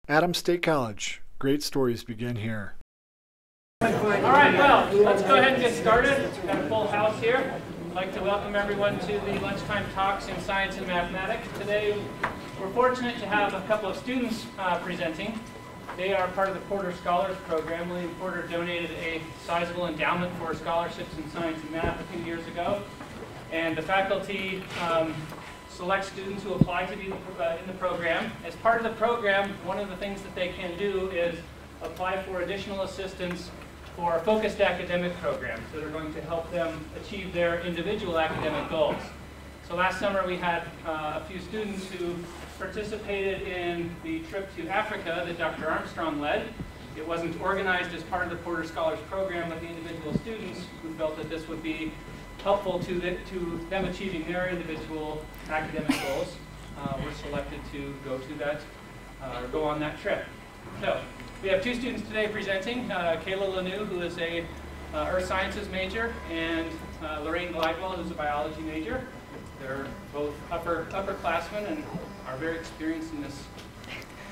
Adams State College. Great stories begin here. All right, well, let's go ahead and get started. We've got a full house here. I'd like to welcome everyone to the lunchtime talks in science and mathematics. Today, we're fortunate to have a couple of students presenting. They are part of the Porter Scholars Program. William Porter donated a sizable endowment for scholarships in science and math a few years ago. And the faculty select students who apply to be in the program. As part of the program, one of the things that they can do is apply for additional assistance for focused academic programs that are going to help them achieve their individual academic goals. So last summer we had a few students who participated in the trip to Africa that Dr. Armstrong led. It wasn't organized as part of the Porter Scholars Program, but the individual students who felt that this would be helpful to them achieving their individual academic goals were selected to go to that, or go on that trip. So we have two students today presenting, Kayla Lanoue, who is a earth sciences major, and Loraine Glidewell, who's a biology major. They're both upperclassmen and are very experienced in this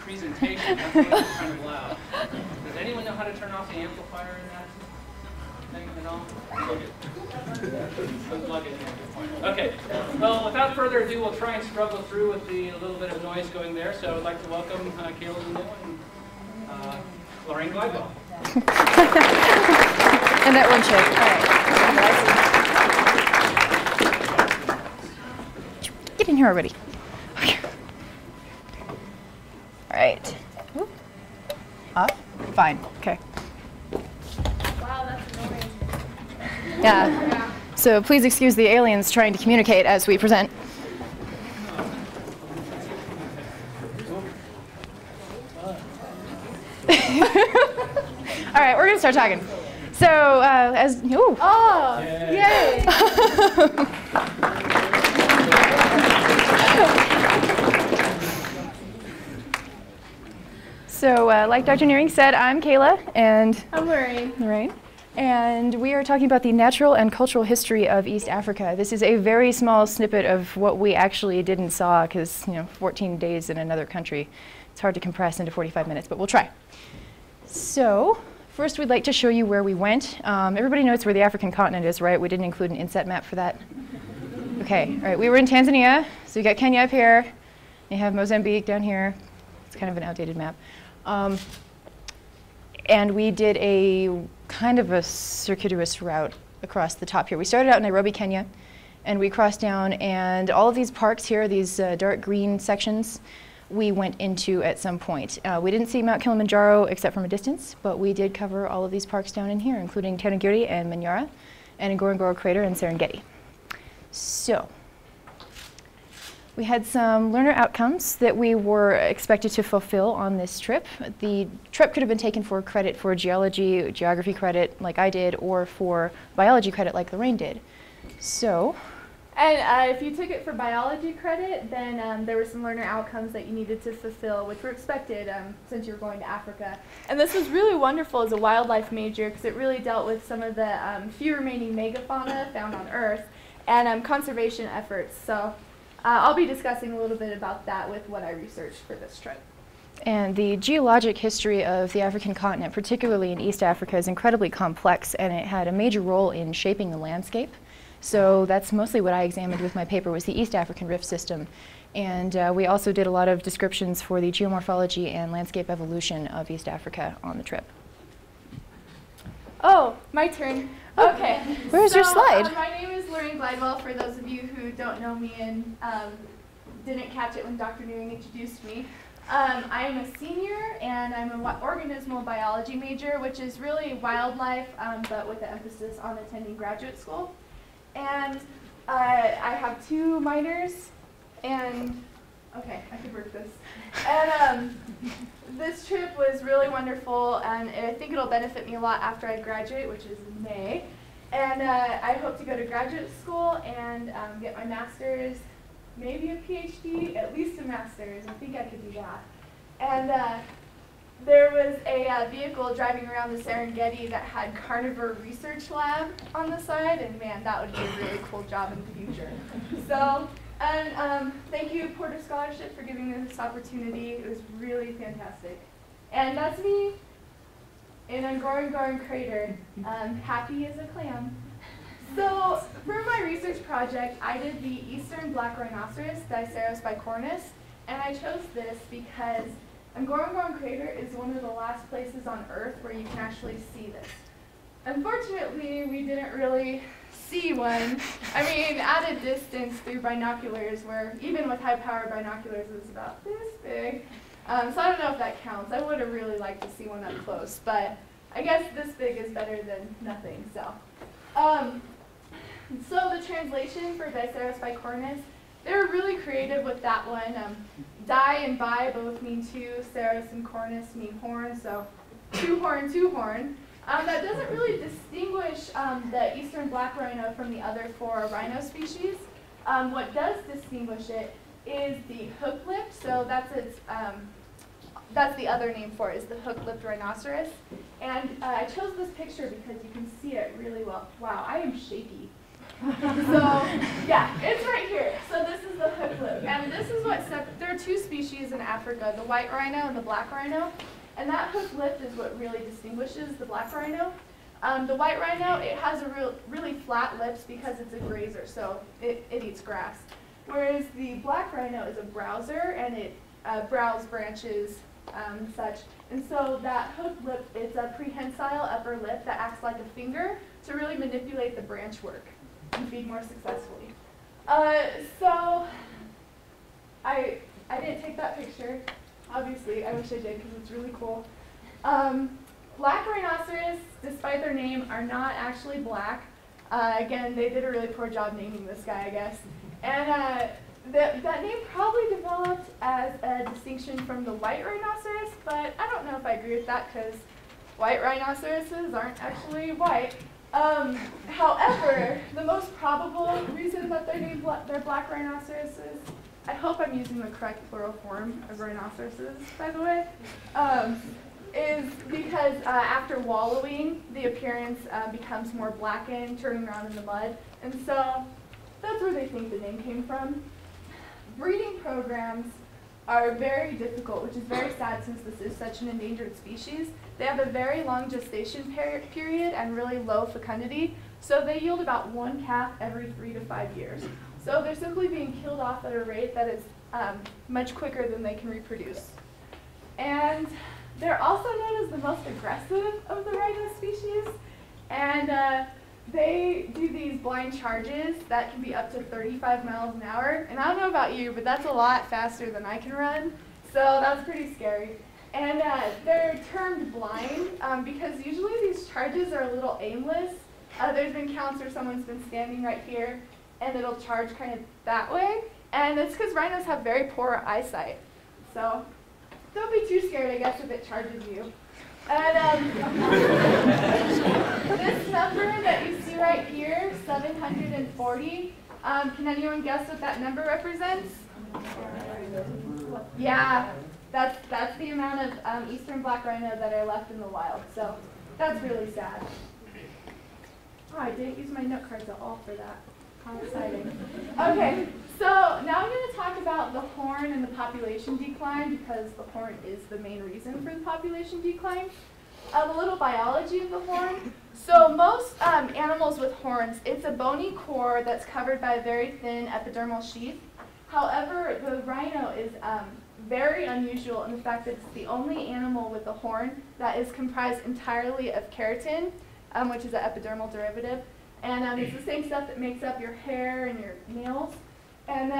presentation. That's why it's kind of loud. Does anyone know how to turn off the amplifier in that thing at all? Plug it. Unplug it. Okay. Well, without further ado, we'll try and struggle through with a little bit of noise going there. So I'd like to welcome Kayla Lanoue and Loraine Glidewell. And that one chick. All right. Get in here already. All right. Ooh. Off? Fine. Okay. Wow, that's annoying. Yeah. So please excuse the aliens trying to communicate as we present. All right, we're going to start talking. So, ooh. Oh, yay! So, like Dr. Nearing said, I'm Kayla, and I'm Loraine. Right. And we are talking about the natural and cultural history of East Africa. This is a very small snippet of what we actually did and saw, because 14 days in another country, it's hard to compress into 45 minutes, but we'll try. So, first we'd like to show you where we went. Everybody knows where the African continent is, right? We didn't include an inset map for that. Okay, all right, we were in Tanzania, so you got Kenya up here, you have Mozambique down here. It's kind of an outdated map. And we did a kind of a circuitous route across the top here. We started out in Nairobi, Kenya, and we crossed down, and all of these parks here, these dark green sections, we went into at some point. We didn't see Mount Kilimanjaro except from a distance, but we did cover all of these parks down in here, including Tanzania and Manyara, and Ngorongoro Crater and Serengeti. So, we had some learner outcomes that we were expected to fulfill on this trip. The trip could have been taken for credit for geology, geography credit like I did, or for biology credit like Loraine did. So, And if you took it for biology credit, then there were some learner outcomes that you needed to fulfill, which were expected since you were going to Africa. And this was really wonderful as a wildlife major because it really dealt with some of the few remaining megafauna found on Earth and conservation efforts. So I'll be discussing a little bit about that with what I researched for this trip. And the geologic history of the African continent, particularly in East Africa, is incredibly complex, and it had a major role in shaping the landscape. So that's mostly what I examined with my paper, was the East African rift system. And we also did a lot of descriptions for the geomorphology and landscape evolution of East Africa on the trip. Oh, my turn. Okay. Where's your slide? My name is Loraine Glidewell, for those of you who don't know me and didn't catch it when Dr. Nearing introduced me. I am a senior, and I'm an organismal biology major, which is really wildlife, but with an emphasis on attending graduate school. And I have two minors, and okay, I could work this. And this trip was really wonderful, and I think it'll benefit me a lot after I graduate, which is in May. And I hope to go to graduate school and get my master's, maybe a PhD, at least a master's. I think I could do that. And there was a vehicle driving around the Serengeti that had Carnivore Research Lab on the side, and man, that would be a really cool job in the future. So And thank you, Porter Scholarship, for giving me this opportunity. It was really fantastic. And that's me in Ngorongoro crater, happy as a clam. So for my research project, I did the eastern black rhinoceros, Diceros bicornis, and I chose this because Ngorongoro crater is one of the last places on Earth where you can actually see this. Unfortunately, we didn't really see one. I mean, at a distance through binoculars, where even with high-powered binoculars, it was about this big. So I don't know if that counts. I would have really liked to see one up close, but I guess this big is better than nothing. So the translation for Diceros bicornis, they were really creative with that one. Di and bi both mean two, ceros and cornis mean horn, so two horn, two horn. That doesn't really distinguish the eastern black rhino from the other 4 rhino species. What does distinguish it is the hook-lipped, so that's the other name for it, is the hook-lipped rhinoceros. And I chose this picture because you can see it really well. Wow, I am shaky. So yeah, it's right here. So this is the hook-lip, and this is what there are 2 species in Africa, the white rhino and the black rhino. And that hook-lipped is what really distinguishes the black rhino. The white rhino, it has really flat lips because it's a grazer, so it eats grass. Whereas the black rhino is a browser, and it browse branches and such. And so that hook lip, it's a prehensile upper lip that acts like a finger to really manipulate the branch work and feed more successfully. So I didn't take that picture. Obviously, I wish I did because it's really cool. Black rhinoceros, despite their name, are not actually black. Again, they did a really poor job naming this guy, I guess. And that name probably developed as a distinction from the white rhinoceros, but I don't know if I agree with that because white rhinoceroses aren't actually white. However, the most probable reason that they're named they're black rhinoceroses, I hope I'm using the correct plural form of rhinoceroses, by the way, is because after wallowing, the appearance becomes more blackened, turning around in the mud, and so that's where they think the name came from. Breeding programs are very difficult, which is very sad since this is such an endangered species. They have a very long gestation period and really low fecundity, so they yield about 1 calf every 3 to 5 years. So they're simply being killed off at a rate that is much quicker than they can reproduce. And they're also known as the most aggressive of the rhino species, and they do these blind charges that can be up to 35 miles an hour. And I don't know about you, but that's a lot faster than I can run, so that's pretty scary. And they're termed blind because usually these charges are a little aimless. There's been counts where someone's been standing right here and it'll charge kind of that way. And it's because rhinos have very poor eyesight. So don't be too scared, I guess, if it charges you. And this number that you see right here, 740, can anyone guess what that number represents? Yeah, that's the amount of eastern black rhino that are left in the wild. So that's really sad. Oh, I didn't use my note cards at all for that. How exciting. Okay, so now I'm going to talk about the horn and the population decline because the horn is the main reason for the population decline. A little biology of the horn. So most animals with horns, it's a bony core that's covered by a very thin epidermal sheath. However, the rhino is very unusual in the fact that it's the only animal with a horn that is comprised entirely of keratin, which is an epidermal derivative. And it's the same stuff that makes up your hair and your nails. And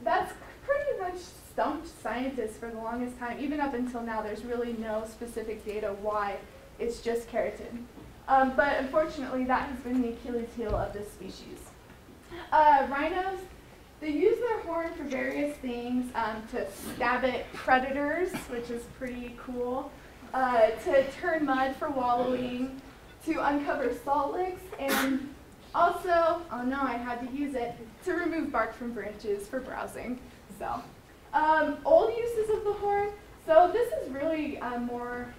that's pretty much stumped scientists for the longest time. Even up until now, there's really no specific data why it's just keratin. But unfortunately, that has been the Achilles heel of this species. Rhinos, they use their horn for various things, to stab at predators, which is pretty cool, to turn mud for wallowing, to uncover salt licks, and also, oh no, I had to use it, to remove bark from branches for browsing. So, old uses of the horn. So this is really more,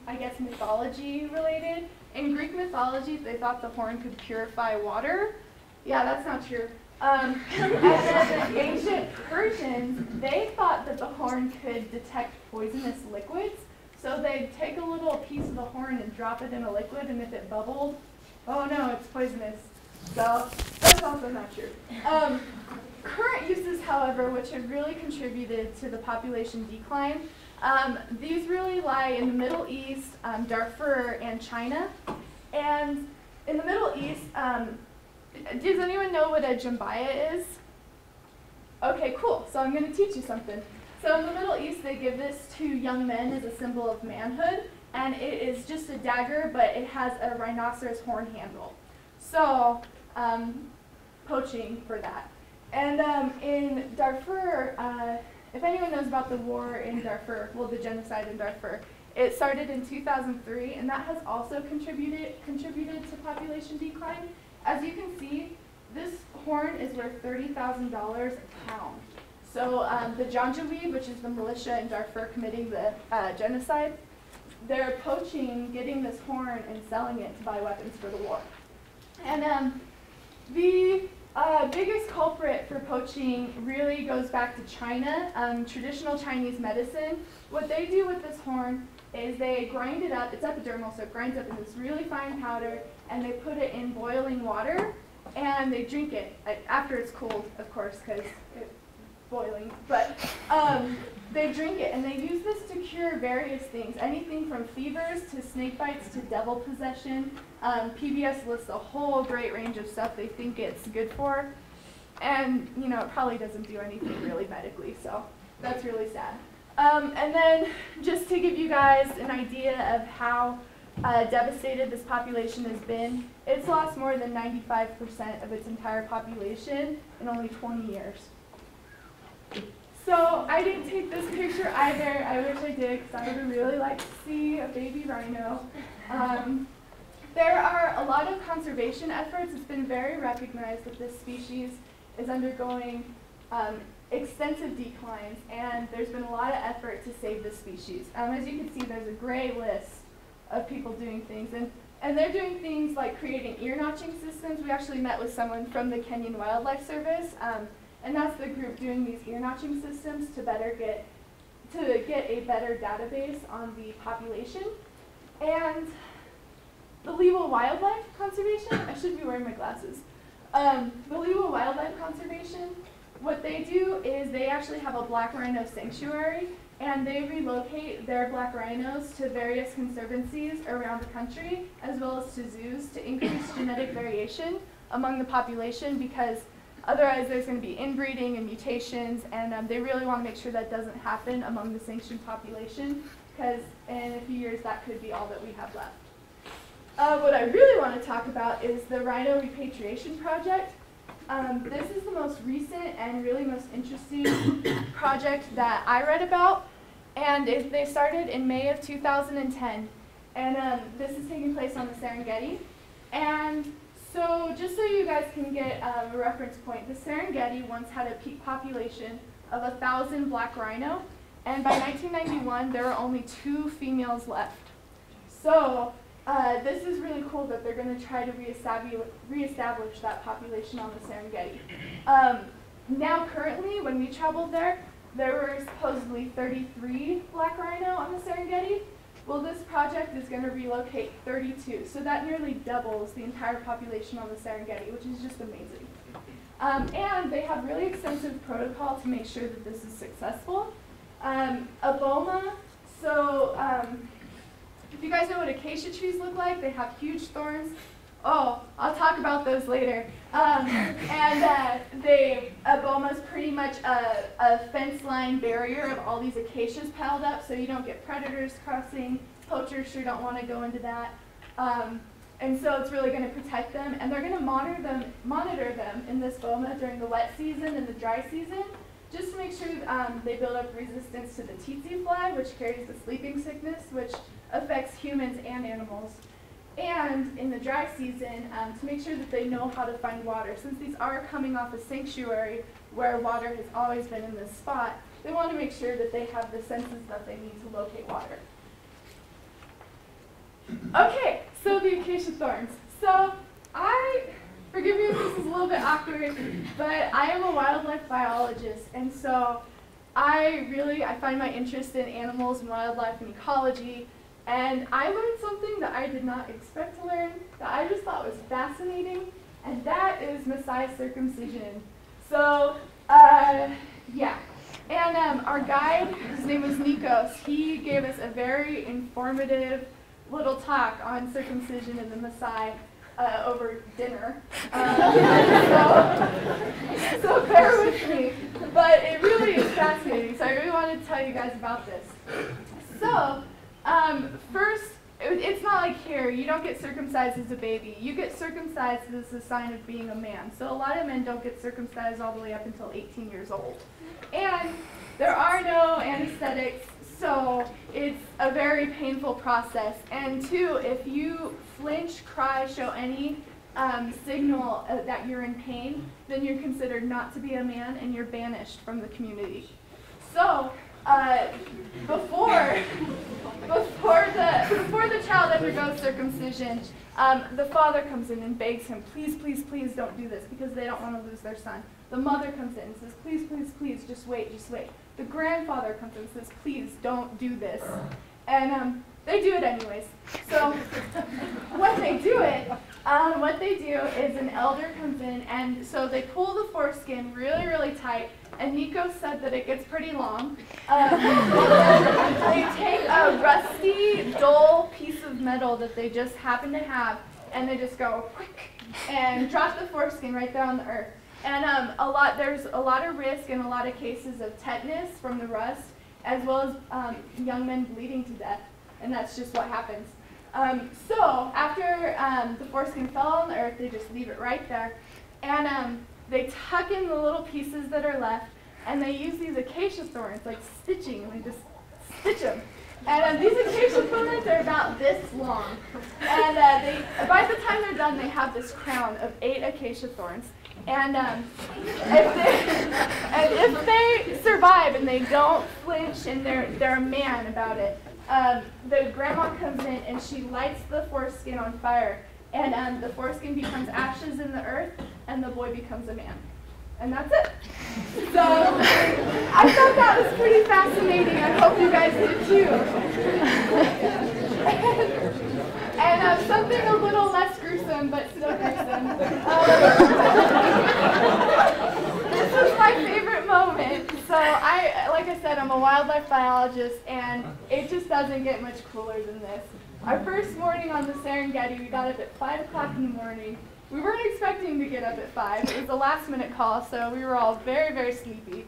I guess, mythology related. In Greek mythology, they thought the horn could purify water. Yeah, that's not true. And then the ancient Persians, they thought that the horn could detect poisonous liquids. So they'd take a little piece of the horn and drop it in a liquid, and if it bubbled, oh no, it's poisonous. So that's also not true. Current uses, however, which have really contributed to the population decline, these really lie in the Middle East, Darfur, and China. And in the Middle East, does anyone know what a jambaya is? Okay, cool. So I'm going to teach you something. So in the Middle East, they give this to young men as a symbol of manhood, and it is just a dagger, but it has a rhinoceros horn handle. So poaching for that. And in Darfur, if anyone knows about the war in Darfur, well, the genocide in Darfur, it started in 2003, and that has also contributed to population decline. As you can see, this horn is worth $30,000 a pound. So the Janjaweed, which is the militia in Darfur committing the genocide, they're poaching, getting this horn, and selling it to buy weapons for the war. And the biggest culprit for poaching really goes back to China, traditional Chinese medicine. What they do with this horn is they grind it up, it's epidermal, so it grinds up in this really fine powder, and they put it in boiling water, and they drink it, after it's cooled, of course, because it's boiling, but they drink it, and they use this to cure various things, anything from fevers to snake bites to devil possession. PBS lists a whole great range of stuff they think it's good for, and you know, it probably doesn't do anything really medically, so that's really sad. And then just to give you guys an idea of how devastated this population has been, it's lost more than 95% of its entire population in only 20 years. So I didn't take this picture either. I wish I did, because I would really like to see a baby rhino. There are a lot of conservation efforts. It's been very recognized that this species is undergoing extensive declines, and there's been a lot of effort to save this species. As you can see, there's a great list of people doing things, and they're doing things like creating ear notching systems. We actually met with someone from the Kenyan Wildlife Service, and that's the group doing these ear notching systems to get a better database on the population. And the Glidewell Wildlife Conservation, I should be wearing my glasses. The Glidewell Wildlife Conservation, what they do is they actually have a black rhino sanctuary, and they relocate their black rhinos to various conservancies around the country, as well as to zoos, to increase genetic variation among the population, because otherwise there's going to be inbreeding and mutations, and they really want to make sure that doesn't happen among the sanctioned population, because in a few years that could be all that we have left. What I really want to talk about is the Rhino Repatriation Project. This is the most recent and really most interesting project that I read about, and they started in May of 2010, and this is taking place on the Serengeti. And so just so you guys can get a reference point, the Serengeti once had a peak population of 1,000 black rhino, and by 1991 there were only 2 females left. So this is really cool that they're going to try to reestablish that population on the Serengeti. Now currently, when we traveled there were supposedly 33 black rhino on the Serengeti. Well, this project is going to relocate 32, so that nearly doubles the entire population on the Serengeti, which is just amazing. And they have really extensive protocol to make sure that this is successful. Aboma, so if you guys know what acacia trees look like, they have huge thorns. Oh, I'll talk about those later. Aboma is pretty much a fence line barrier of all these acacias piled up, so you don't get predators crossing. Poachers sure don't want to go into that. And so it's really going to protect them, and they're going to monitor them in this boma during the wet season and the dry season, just to make sure they build up resistance to the tsetse fly, which carries the sleeping sickness, which affects humans and animals. And in the dry season, to make sure that they know how to find water. Since these are coming off a sanctuary where water has always been in this spot, they want to make sure that they have the senses that they need to locate water. Okay, so the acacia thorns. So forgive me if this is a little bit awkward, but I am a wildlife biologist, and so I find my interest in animals and wildlife and ecology, and I learned something that I did not expect to learn, that I just thought was fascinating, and that is Masai circumcision. So, yeah. And our guide, his name was Nikos, he gave us a very informative little talk on circumcision in the Masai over dinner. So bear with me. But it really is fascinating, so I really wanted to tell you guys about this. So, first, it's not like here, you don't get circumcised as a baby. You get circumcised as a sign of being a man. So a lot of men don't get circumcised all the way up until 18 years old. And there are no anesthetics, so it's a very painful process. And two, if you flinch, cry, show any signal that you're in pain, then you're considered not to be a man and you're banished from the community. So, before the child undergoes circumcision, the father comes in and begs him, please, please, please don't do this, because they don't want to lose their son. The mother comes in and says, please, please, please, just wait, just wait. The grandfather comes in and says, please don't do this. And they do it anyways. So when they do it, what they do is an elder comes in, and so they pull the foreskin really, really tight, and Nico said that it gets pretty long. They take a rusty, dull piece of metal that they just happen to have, and they just go quick and drop the foreskin right there on the earth. And there's a lot of risk and a lot of cases of tetanus from the rust, as well as young men bleeding to death, and that's just what happens. So after the foreskin fell on the earth, they just leave it right there, and they tuck in the little pieces that are left, and they use these acacia thorns, like stitching, and they just stitch them. And these acacia thorns are about this long, and by the time they're done, they have this crown of 8 acacia thorns. And if they survive and they don't flinch and they're a man about it, the grandma comes in and she lights the foreskin on fire, and the foreskin becomes ashes in the earth, and the boy becomes a man. And that's it. So I thought that was pretty fascinating. I hope you guys did too. And something a little less gruesome, but still gruesome. This was my favorite moment. So like I said, I'm a wildlife biologist, and it just doesn't get much cooler than this. Our first morning on the Serengeti, we got up at 5 o'clock in the morning. We weren't expecting to get up at 5. It was a last-minute call, so we were all very, very sleepy.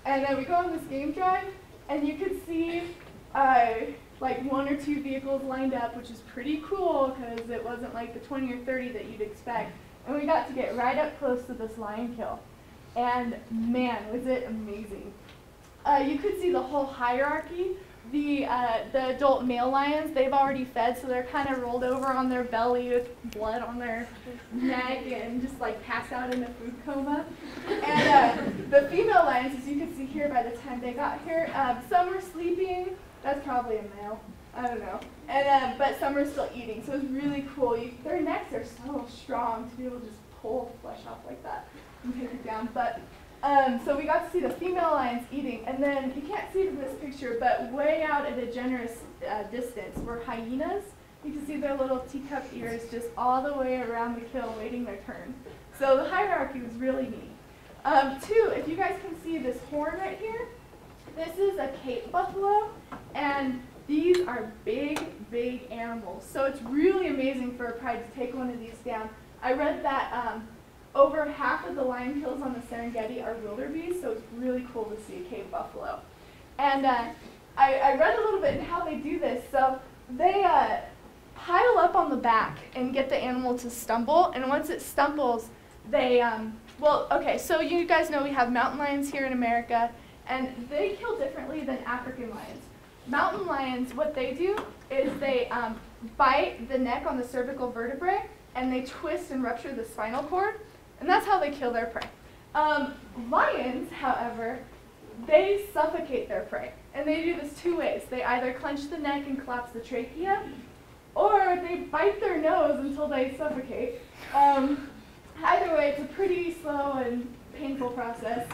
And then we go on this game drive, and you could see like 1 or 2 vehicles lined up, which is pretty cool because it wasn't like the 20 or 30 that you'd expect. And we got to get right up close to this lion kill. And man, was it amazing. You could see the whole hierarchy. The adult male lions, they've already fed, so they're kind of rolled over on their belly with blood on their neck and just like passed out in a food coma. And the female lions, as you can see here, by the time they got here, some were sleeping. That's probably a male. I don't know. And but some are still eating, so it's really cool. Their necks are so strong to be able to just pull flesh off like that and take it down. But so we got to see the female lions eating, and then you can't see it in this picture, but way out at a generous distance were hyenas. You can see their little teacup ears just all the way around the kill, waiting their turn. So the hierarchy was really neat. Two, if you guys can see this horn right here, this is a Cape buffalo, and these are big, big animals. So it's really amazing for a pride to take one of these down. I read that over half of the lion kills on the Serengeti are wildebeest, so it's really cool to see a Cape buffalo. And I read a little bit in how they do this. So they pile up on the back and get the animal to stumble, and once it stumbles, they, well, okay, so you guys know we have mountain lions here in America, and they kill differently than African lions. Mountain lions, what they do is they bite the neck on the cervical vertebrae, and they twist and rupture the spinal cord, and that's how they kill their prey. Lions, however, they suffocate their prey, and they do this 2 ways. They either clench the neck and collapse the trachea, or they bite their nose until they suffocate. either way, it's a pretty slow and painful process.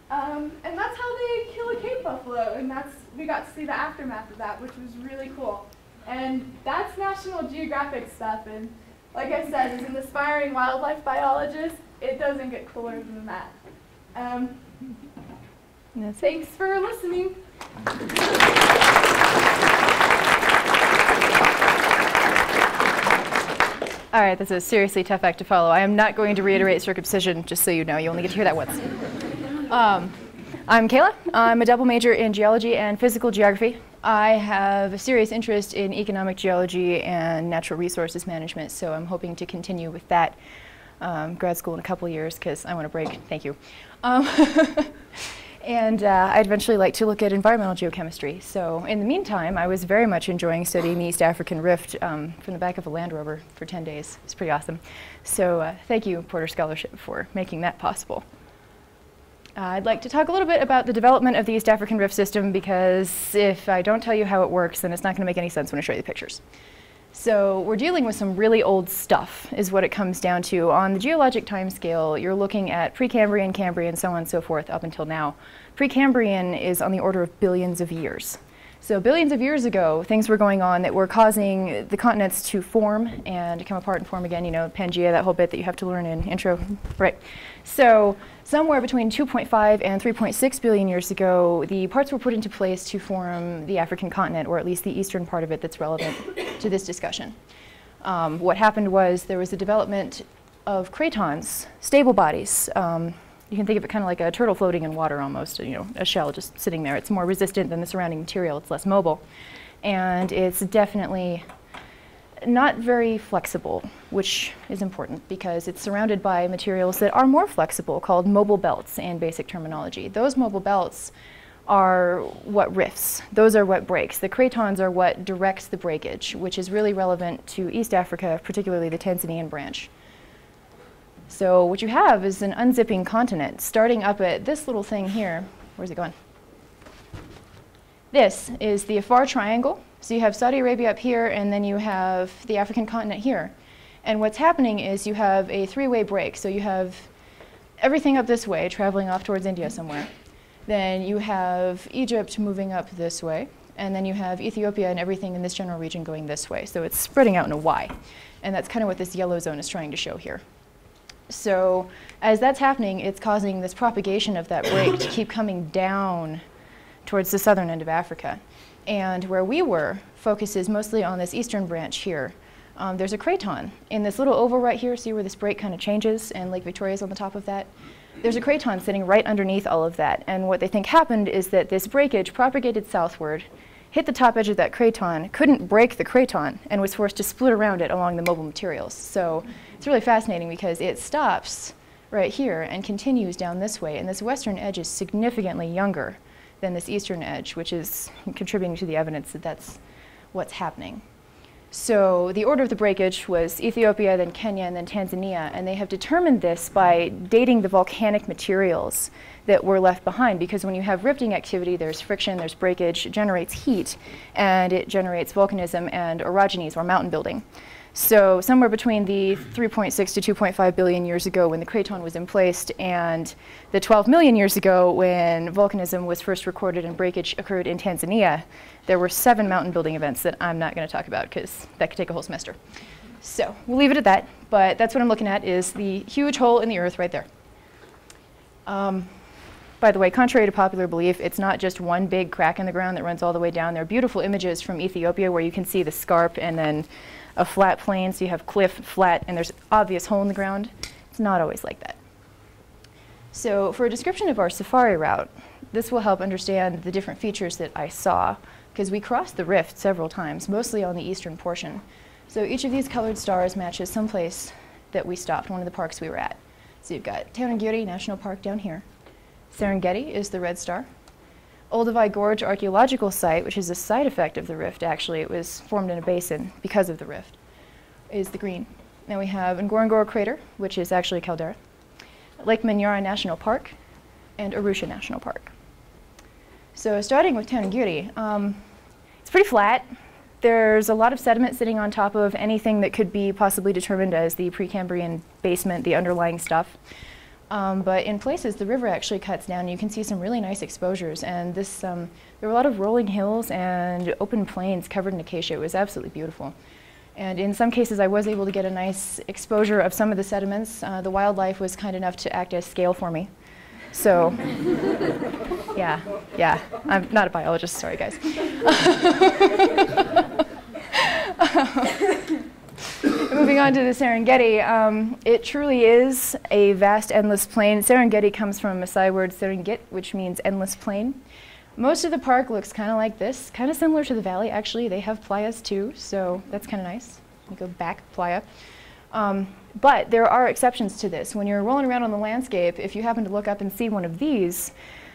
And that's how they kill a cave buffalo, and we got to see the aftermath of that, which was really cool. And that's National Geographic stuff, and like I said, as an aspiring wildlife biologist, it doesn't get cooler than that. Thanks for listening. All right, this is a seriously tough act to follow. I am not going to reiterate circumcision, just so you know. You only get to hear that once. I'm Kayla. I'm a double major in geology and physical geography. I have a serious interest in economic geology and natural resources management, so I'm hoping to continue with that grad school in a couple of years because I want a break. Thank you. And I'd eventually like to look at environmental geochemistry. So in the meantime, I was very much enjoying studying the East African Rift from the back of a Land Rover for 10 days. It's pretty awesome. So thank you, Porter Scholarship, for making that possible. I'd like to talk a little bit about the development of the East African Rift system, because if I don't tell you how it works, then it's not going to make any sense when I show you the pictures. So we're dealing with some really old stuff, is what it comes down to. On the geologic time scale, you're looking at Precambrian, Cambrian, so on and so forth up until now. Precambrian is on the order of billions of years. So billions of years ago, things were going on that were causing the continents to form and come apart and form again. You know, Pangea, that whole bit that you have to learn in intro. Right. So somewhere between 2.5 and 3.6 billion years ago, the parts were put into place to form the African continent, or at least the eastern part of it that's relevant to this discussion. What happened was there was the development of cratons, stable bodies. You can think of it kind of like a turtle floating in water almost, you know, a shell just sitting there. It's more resistant than the surrounding material. It's less mobile. And it's definitely not very flexible, which is important because it's surrounded by materials that are more flexible, called mobile belts in basic terminology. Those mobile belts are what rifts. Those are what breaks. The cratons are what directs the breakage, which is really relevant to East Africa, particularly the Tanzanian branch. So what you have is an unzipping continent starting up at this little thing here. Where's it going? This is the Afar Triangle. So you have Saudi Arabia up here, and then you have the African continent here. And what's happening is you have a three-way break. So you have everything up this way, traveling off towards India somewhere. Then you have Egypt moving up this way. And then you have Ethiopia and everything in this general region going this way. So it's spreading out in a Y. And that's kind of what this yellow zone is trying to show here. So as that's happening, it's causing this propagation of that break to keep coming down towards the southern end of Africa. And where we were focuses mostly on this eastern branch here. There's a craton in this little oval right here. See where this break kind of changes and Lake Victoria's on the top of that? There's a craton sitting right underneath all of that. And what they think happened is that this breakage propagated southward, hit the top edge of that craton, couldn't break the craton, and was forced to split around it along the mobile materials. So it's really fascinating because it stops right here and continues down this way. And this western edge is significantly younger than this eastern edge, which is contributing to the evidence that that's what's happening. So the order of the breakage was Ethiopia, then Kenya, and then Tanzania, and they have determined this by dating the volcanic materials that were left behind, because when you have rifting activity, there's friction, there's breakage, it generates heat, and it generates volcanism and orogenies, or mountain building. So somewhere between the 3.6 to 2.5 billion years ago when the craton was emplaced and the 12 million years ago when volcanism was first recorded and breakage occurred in Tanzania, there were 7 mountain building events that I'm not going to talk about because that could take a whole semester. So we'll leave it at that, but that's what I'm looking at is the huge hole in the earth right there. By the way, contrary to popular belief, it's not just one big crack in the ground that runs all the way down. There are beautiful images from Ethiopia where you can see the scarp and then a flat plain, so you have cliff, flat, and there's an obvious hole in the ground. It's not always like that. So for a description of our safari route, this will help understand the different features that I saw, because we crossed the rift several times, mostly on the eastern portion. So each of these colored stars matches someplace that we stopped, one of the parks we were at. So you've got Tanzania National Park down here. Serengeti is the red star. Olduvai Gorge archaeological site, which is a side effect of the rift actually, it was formed in a basin because of the rift, is the green. Then we have Ngorongoro crater, which is actually a caldera, Lake Manyara National Park, and Arusha National Park. So starting with Tanzania, it's pretty flat, There's a lot of sediment sitting on top of anything that could be possibly determined as the Precambrian basement, the underlying stuff. But in places, the river actually cuts down, and you can see some really nice exposures. And this, there were a lot of rolling hills and open plains covered in acacia. It was absolutely beautiful. And in some cases, I was able to get a nice exposure of some of the sediments. The wildlife was kind enough to act as scale for me. So, yeah, I'm not a biologist, sorry guys. Moving on to the Serengeti, it truly is a vast, endless plain. Serengeti comes from a Masai word, Serengit, which means endless plain. Most of the park looks kind of like this, kind of similar to the valley, actually. They have playas too, so that's kind of nice. You go back, playa. But there are exceptions to this. When you're rolling around on the landscape, if you happen to look up and see one of these,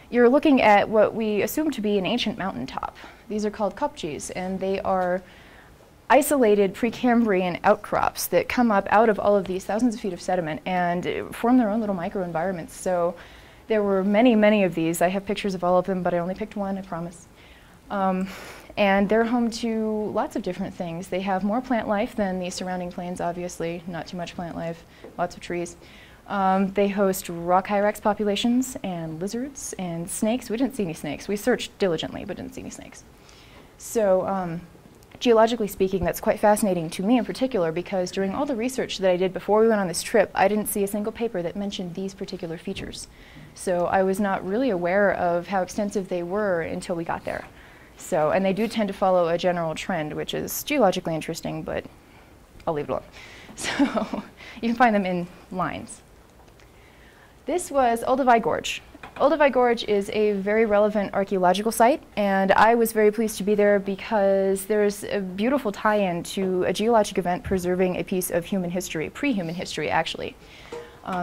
you're looking at what we assume to be an ancient mountaintop. These are called kopjes, and they are isolated Precambrian outcrops that come up out of all of these thousands of feet of sediment and form their own little microenvironments. So there were many, many of these. I have pictures of all of them, but I only picked one, I promise. And they're home to lots of different things. They have more plant life than the surrounding plains, obviously. Not too much plant life, lots of trees. They host rock hyrax populations and lizards and snakes. We didn't see any snakes. We searched diligently, but didn't see any snakes. So geologically speaking, that's quite fascinating to me in particular, because during all the research that I did before we went on this trip, I didn't see a single paper that mentioned these particular features. So I was not really aware of how extensive they were until we got there. So, and they do tend to follow a general trend, which is geologically interesting, but I'll leave it alone. So you can find them in lines. This was Olduvai Gorge. Olduvai Gorge is a very relevant archaeological site, and I was very pleased to be there because there's a beautiful tie-in to a geologic event preserving a piece of human history, pre-human history actually.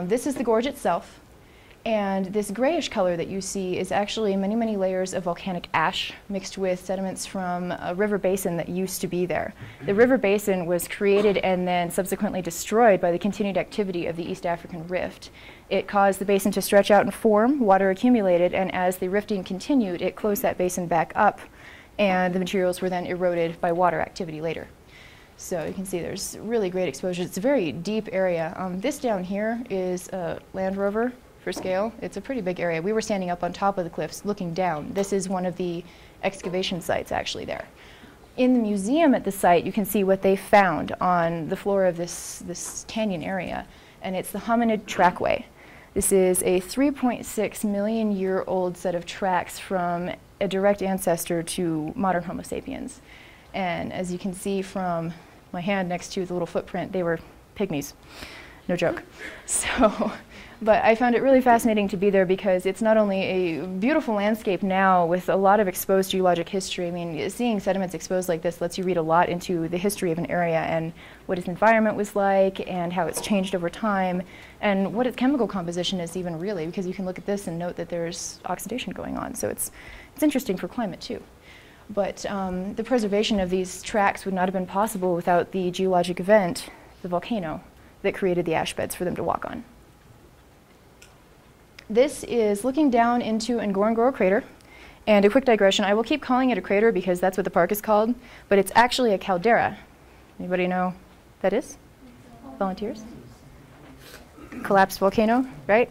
This is the gorge itself. And this grayish color that you see is actually many, many layers of volcanic ash mixed with sediments from a river basin that used to be there. The river basin was created and then subsequently destroyed by the continued activity of the East African Rift. It caused the basin to stretch out and form, water accumulated, and as the rifting continued, it closed that basin back up, and the materials were then eroded by water activity later. So you can see there's really great exposure. It's a very deep area. This down here is a Land Rover. For scale, it's a pretty big area. We were standing up on top of the cliffs looking down. This is one of the excavation sites actually there. In the museum at the site, you can see what they found on the floor of this canyon area, and it's the hominid trackway. This is a 3.6 million year old set of tracks from a direct ancestor to modern Homo sapiens. And as you can see from my hand next to the little footprint, they were pygmies. No joke. So. But I found it really fascinating to be there because it's not only a beautiful landscape now with a lot of exposed geologic history. I mean, seeing sediments exposed like this lets you read a lot into the history of an area and what its environment was like and how it's changed over time and what its chemical composition is even really, because you can look at this and note that there's oxidation going on. So it's interesting for climate too. But the preservation of these tracks would not have been possible without the geologic event, the volcano, that created the ash beds for them to walk on. This is looking down into Ngorongoro crater. And a quick digression, I will keep calling it a crater because that's what the park is called, but it's actually a caldera. Anybody know what that is? Volunteers? Collapsed volcano, right?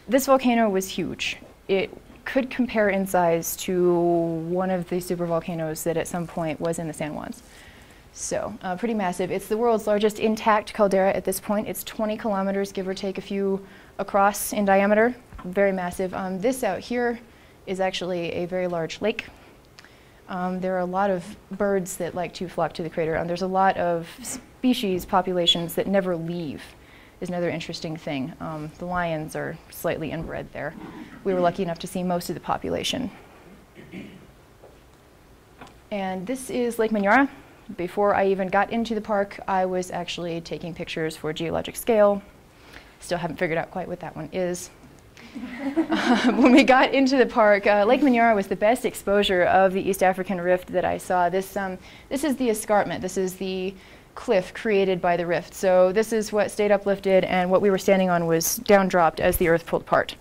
This volcano was huge. It could compare in size to one of the supervolcanoes that at some point was in the San Juans. So pretty massive. It's the world's largest intact caldera at this point. It's 20 kilometers, give or take a few across in diameter. Very massive. This out here is actually a very large lake. There are a lot of birds that like to flock to the crater. There's a lot of species populations that never leave, is another interesting thing. The lions are slightly inbred there. We were lucky enough to see most of the population. And this is Lake Manyara. Before I even got into the park, I was actually taking pictures for geologic scale. Still haven't figured out quite what that one is. When we got into the park, Lake Manyara was the best exposure of the East African Rift that I saw. This is the escarpment. This is the cliff created by the rift. So this is what stayed uplifted, and what we were standing on was downdropped as the earth pulled apart.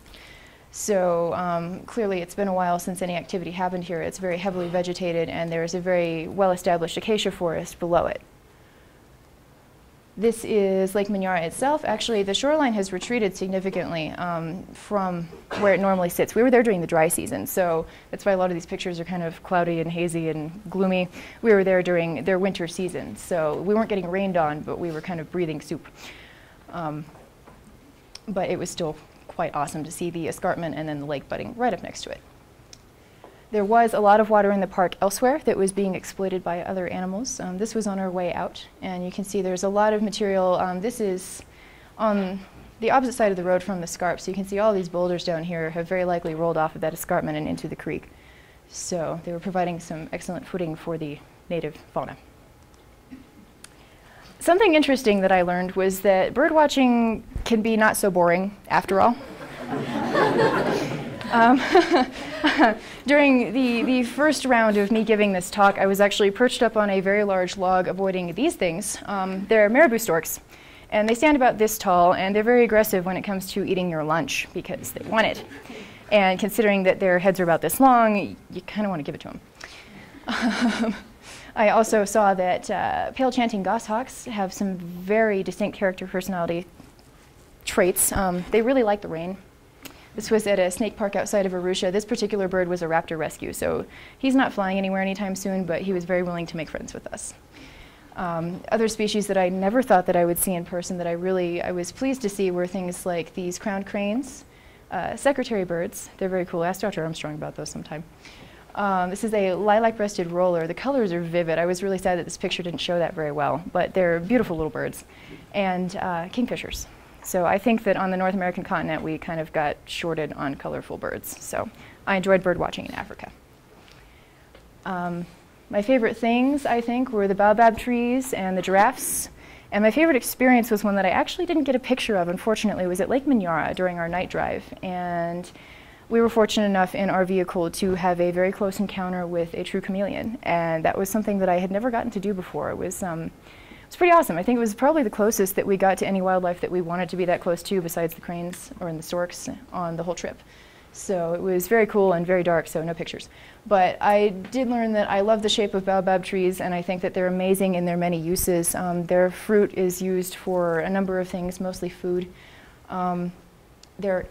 So clearly it's been a while since any activity happened here. It's very heavily vegetated, and there's a very well-established acacia forest below it. This is Lake Manyara itself. Actually, the shoreline has retreated significantly from where it normally sits. We were there during the dry season, so that's why a lot of these pictures are kind of cloudy and hazy and gloomy. We were there during their winter season, so we weren't getting rained on, but we were kind of breathing soup. But it was still quite awesome to see the escarpment and then the lake budding right up next to it. There was a lot of water in the park elsewhere that was being exploited by other animals. This was on our way out, and you can see there's a lot of material. This is on the opposite side of the road from the scarp, so you can see all these boulders down here have very likely rolled off of that escarpment and into the creek. So they were providing some excellent footing for the native fauna. Something interesting that I learned was that birdwatching can be not so boring after all. During the first round of me giving this talk, I was actually perched up on a very large log avoiding these things. They're marabou storks, and they stand about this tall, and they're very aggressive when it comes to eating your lunch because they want it. And considering that their heads are about this long, you kind of want to give it to them. I also saw that pale chanting goshawks have some very distinct character personality traits. They really like the rain. This was at a snake park outside of Arusha. This particular bird was a raptor rescue, so he's not flying anywhere anytime soon, but he was very willing to make friends with us. Other species that I never thought that I would see in person that I was pleased to see were things like these crowned cranes, secretary birds. They're very cool. Ask Dr. Armstrong about those sometime. This is a lilac-breasted roller. The colors are vivid. I was really sad that this picture didn't show that very well, but they're beautiful little birds. And kingfishers. So I think that on the North American continent, we kind of got shorted on colorful birds. So I enjoyed bird watching in Africa. My favorite things, I think, were the baobab trees and the giraffes. And my favorite experience was one that I actually didn't get a picture of, unfortunately. It was at Lake Manyara during our night drive. And we were fortunate enough in our vehicle to have a very close encounter with a true chameleon. And that was something that I had never gotten to do before. It was pretty awesome. I think it was probably the closest that we got to any wildlife that we wanted to be that close to besides the cranes or the storks on the whole trip. So it was very cool and very dark, so no pictures. But I did learn that I love the shape of baobab trees, and I think that they're amazing in their many uses. Their fruit is used for a number of things, mostly food. They're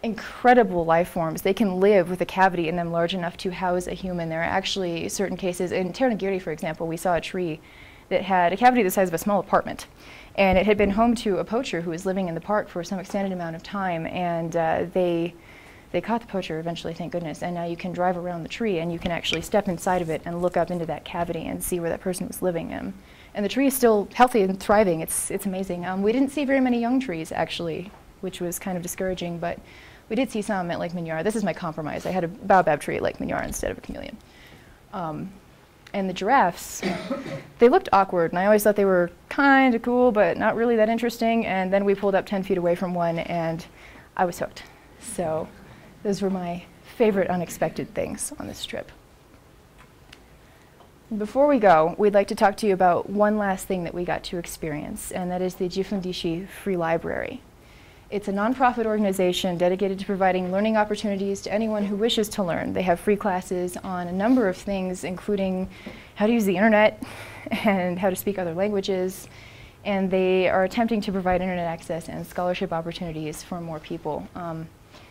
incredible life forms. They can live with a cavity in them large enough to house a human. There are actually certain cases, in Tanzania, for example, we saw a tree that had a cavity the size of a small apartment. And it had been home to a poacher who was living in the park for some extended amount of time, and they caught the poacher eventually, thank goodness, and now you can drive around the tree and you can actually step inside of it and look up into that cavity and see where that person was living in. And the tree is still healthy and thriving. It's amazing. We didn't see very many young trees, actually, which was kind of discouraging, but we did see some at Lake Manyara. This is my compromise. I had a baobab tree at Lake Manyara instead of a chameleon. And the giraffes, they looked awkward, and I always thought they were kind of cool, but not really that interesting. And then we pulled up 10 feet away from one, and I was hooked. So those were my favorite unexpected things on this trip. Before we go, we'd like to talk to you about one last thing that we got to experience, and that is the Jifundishi Free Library. It's a nonprofit organization dedicated to providing learning opportunities to anyone who wishes to learn. They have free classes on a number of things, including how to use the internet and how to speak other languages. And they are attempting to provide internet access and scholarship opportunities for more people.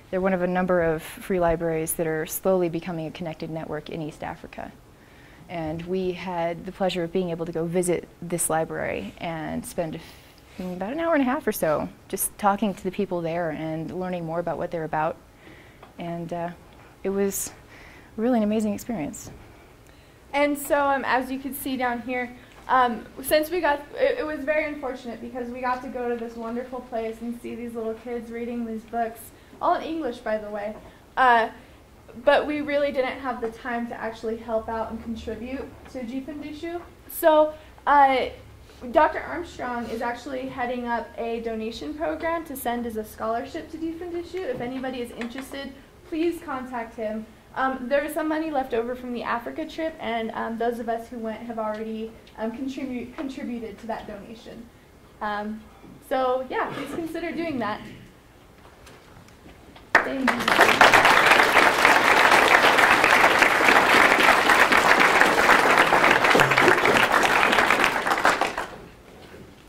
They're one of a number of free libraries that are slowly becoming a connected network in East Africa. And we had the pleasure of being able to go visit this library and spend about an hour and a half or so just talking to the people there and learning more about what they're about. And it was really an amazing experience. And so as you can see down here, since we got, it was very unfortunate because we got to go to this wonderful place and see these little kids reading these books, all in English, by the way. But we really didn't have the time to actually help out and contribute to Jifundishu. So Dr. Armstrong is actually heading up a donation program to send as a scholarship to Jifundishu. If anybody is interested, please contact him. There is some money left over from the Africa trip, and those of us who went have already contributed to that donation. So yeah, please consider doing that. Thank you.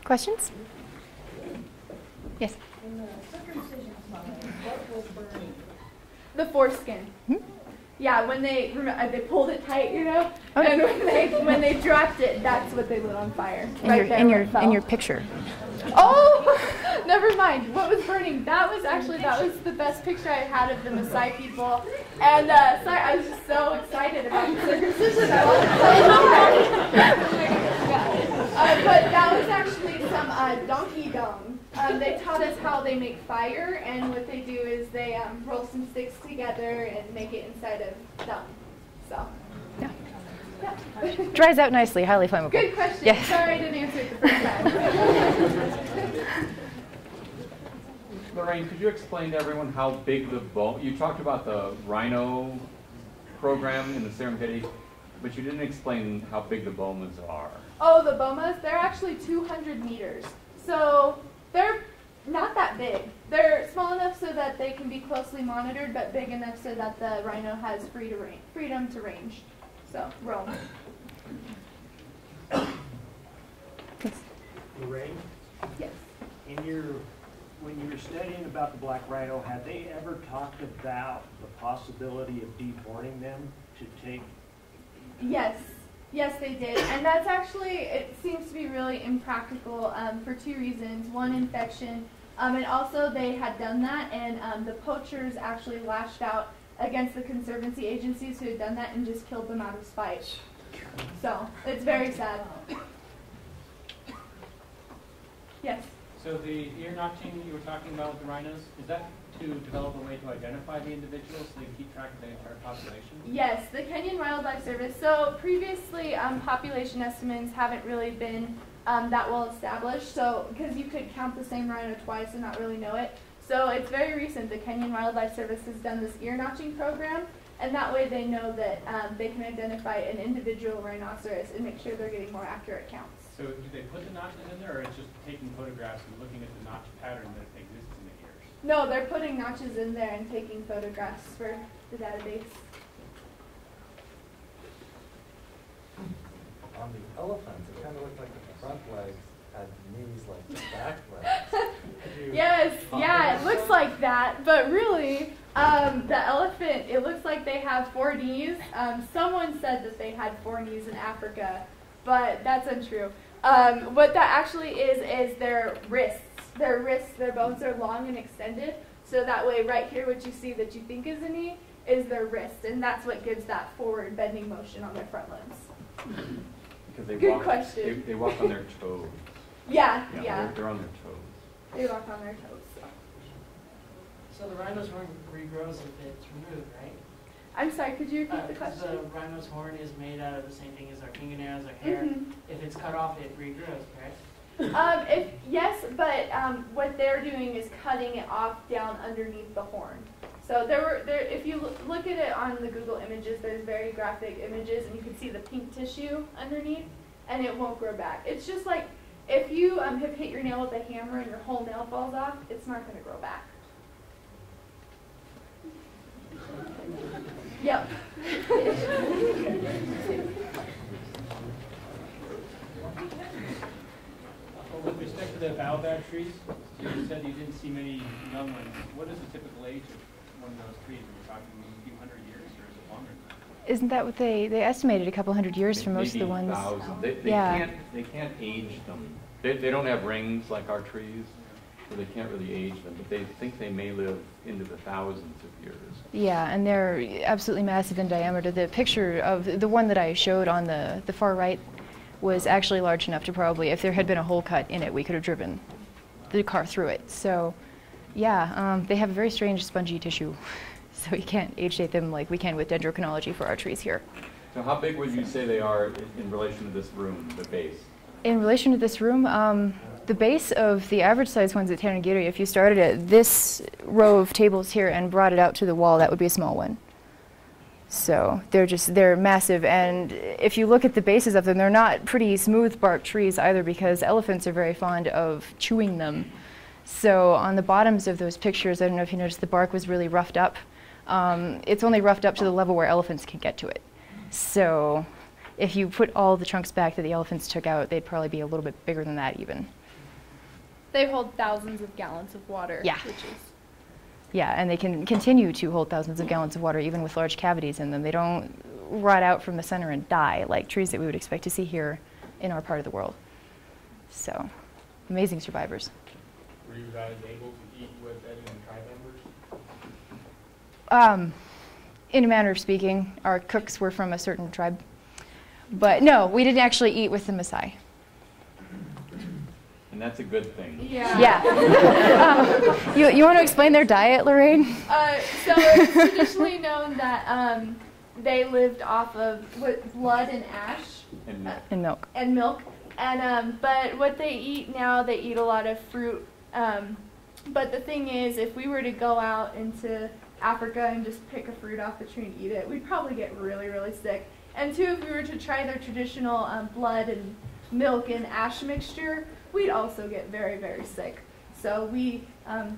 Questions? Yes. In the circumcision slide, what was burning? The foreskin. Hmm? Yeah, when they pulled it tight, you know, Oh. and when they dropped it, that's what they lit on fire. In your picture. Oh, never mind. What was burning? That was the best picture I had of the Masai people, and sorry, I was just so excited about the circumcision. I wasn't but that was actually some donkey dung. They taught us how they make fire, and what they do is they roll some sticks together and make it inside of dung. So. Yeah. Yeah. Dries out nicely, highly flammable. Good question. Yes. Sorry I didn't answer it the first time. Loraine, could you explain to everyone how big the bone, you talked about the Rhino program in the Serengeti, but you didn't explain how big the bomas are. Oh, the bomas, they're actually 200 meters. So they're not that big. They're small enough so that they can be closely monitored, but big enough so that the rhino has freedom to range. So, roam. Loraine, Yes. when you were studying about the black rhino, had they ever talked about the possibility of dehorning them to take? Yes. Yes, they did. And that's actually, it seems to be really impractical for two reasons. One, infection, and also they had done that, and the poachers actually lashed out against the conservancy agencies who had done that and just killed them out of spite. So, it's very sad. Yes? So the ear notching you were talking about with the rhinos, is that to develop a way to identify the individuals so they can keep track of the entire population? Yes, the Kenyan Wildlife Service. So previously, population estimates haven't really been that well established. So because you could count the same rhino twice and not really know it. So it's very recent. The Kenyan Wildlife Service has done this ear notching program, and that way they know that they can identify an individual rhinoceros and make sure they're getting more accurate counts. So do they put the notches in there, or it's just taking photographs and looking at the notch pattern that exists in the ears? No, they're putting notches in there and taking photographs for the database. On the elephants, it kind of looked like the front legs had knees like the back legs. Yes, yeah, it looks like that, but really, the elephant, it looks like they have 4 knees. Someone said that they had 4 knees in Africa, but that's untrue. What that actually is their wrists. Their bones are long and extended, so that way right here what you see that you think is a knee is their wrist, and that's what gives that forward bending motion on their front limbs. Because they Good walk, question. They walk on their toes. Yeah. They're on their toes. They walk on their toes. So the rhino's horn regrows if it's removed, right? I'm sorry, could you repeat the Because question? the rhino's horn is made out of the same thing as our fingernails, our hair. Mhm. If it's cut off, it regrows, correct? Yes, but what they're doing is cutting it off down underneath the horn. So if you look at it on the Google images, there's very graphic images, and you can see the pink tissue underneath, and it won't grow back. It's just like if you have hit your nail with a hammer and your whole nail falls off, it's not going to grow back. Yep. With respect to the baobab trees, you said you didn't see many young ones. What is the typical age of one of those trees? Are we talking a few hundred years, or is it longer than that? Isn't that what they estimated, a couple hundred years for most of the Maybe ones? 1,000. They Yeah. can't age them. They don't have rings like our trees, so they can't really age them, but they think they may live into the thousands of years. Yeah, and they're absolutely massive in diameter. The picture of the one that I showed on the far right was actually large enough to probably, if there had been a hole cut in it, we could have driven the car through it. So, yeah, they have a very strange spongy tissue, so you can't age date them like we can with dendrochronology for our trees here. So how big would you say they are in relation to this room, the base? In relation to this room, the base of the average size ones at Tanzania, if you started at this row of tables here and brought it out to the wall, that would be a small one. So they're massive, and if you look at the bases of them, they're not pretty smooth bark trees either, because elephants are very fond of chewing them. So on the bottoms of those pictures, I don't know if you noticed, the bark was really roughed up. It's only roughed up to the level where elephants can get to it. So if you put all the trunks back that the elephants took out, they'd probably be a little bit bigger than that even. They hold thousands of gallons of water. Yeah. Which is Yeah, and they can continue to hold thousands of gallons of water even with large cavities in them. They don't rot out from the center and die like trees that we would expect to see here in our part of the world. So, amazing survivors. Were you guys able to eat with any of the tribe members? In a manner of speaking, our cooks were from a certain tribe. But no, we didn't actually eat with the Masai. And that's a good thing. yeah. Yeah. You want to explain their diet, Loraine? So it's traditionally known that they lived off of blood and ash And milk. And milk. and milk. And but what they eat now, they eat a lot of fruit. But the thing is, if we were to go out into Africa and just pick a fruit off the tree and eat it, we'd probably get really, really sick. And two, if we were to try their traditional blood and milk and ash mixture, we'd also get very, very sick. So we,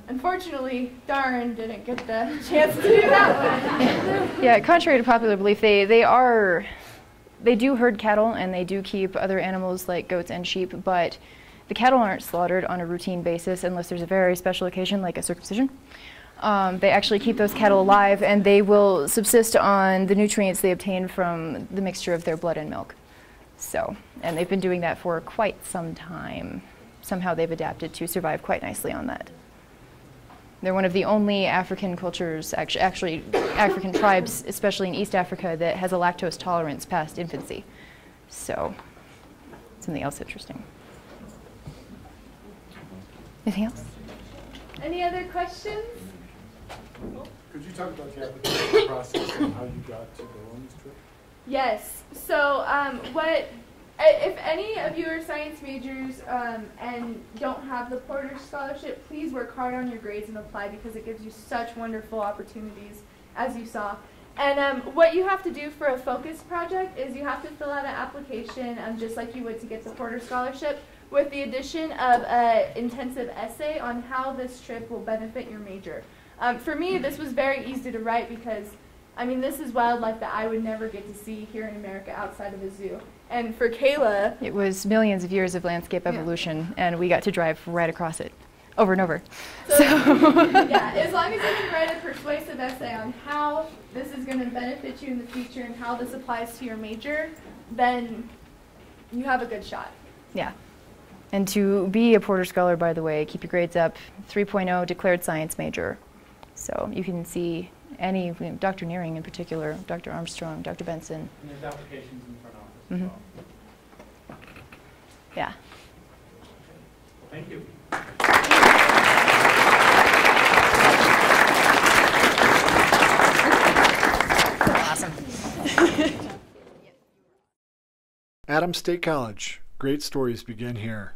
unfortunately, darn, didn't get the chance to do that one. Yeah, contrary to popular belief, they do herd cattle and they do keep other animals like goats and sheep, but the cattle aren't slaughtered on a routine basis unless there's a very special occasion like a circumcision. They actually keep those cattle alive and they will subsist on the nutrients they obtain from the mixture of their blood and milk. So, and they've been doing that for quite some time. Somehow they've adapted to survive quite nicely on that. They're one of the only African cultures, actually African tribes, especially in East Africa, that has a lactose tolerance past infancy. So, something else interesting. Anything else? Any other questions? Could you talk about the application process and how you got to go on this trip? Yes. So, if any of you are science majors and don't have the Porter Scholarship, please work hard on your grades and apply because it gives you such wonderful opportunities, as you saw. And what you have to do for a focus project is you have to fill out an application just like you would to get the Porter Scholarship, with the addition of an intensive essay on how this trip will benefit your major. For me, this was very easy to write because, I mean, this is wildlife that I would never get to see here in America outside of a zoo. And for Kayla, It was millions of years of landscape evolution, and we got to drive right across it, over and over. yeah, as long as you can write a persuasive essay on how this is going to benefit you in the future and how this applies to your major, then you have a good shot. Yeah. And to be a Porter Scholar, by the way, keep your grades up, 3.0 declared science major. So you can see any, Dr. Nearing in particular, Dr. Armstrong, Dr. Benson. And there's applications in front office as Mhm. well. Yeah. Thank you. Awesome. Adams State College. Great stories begin here.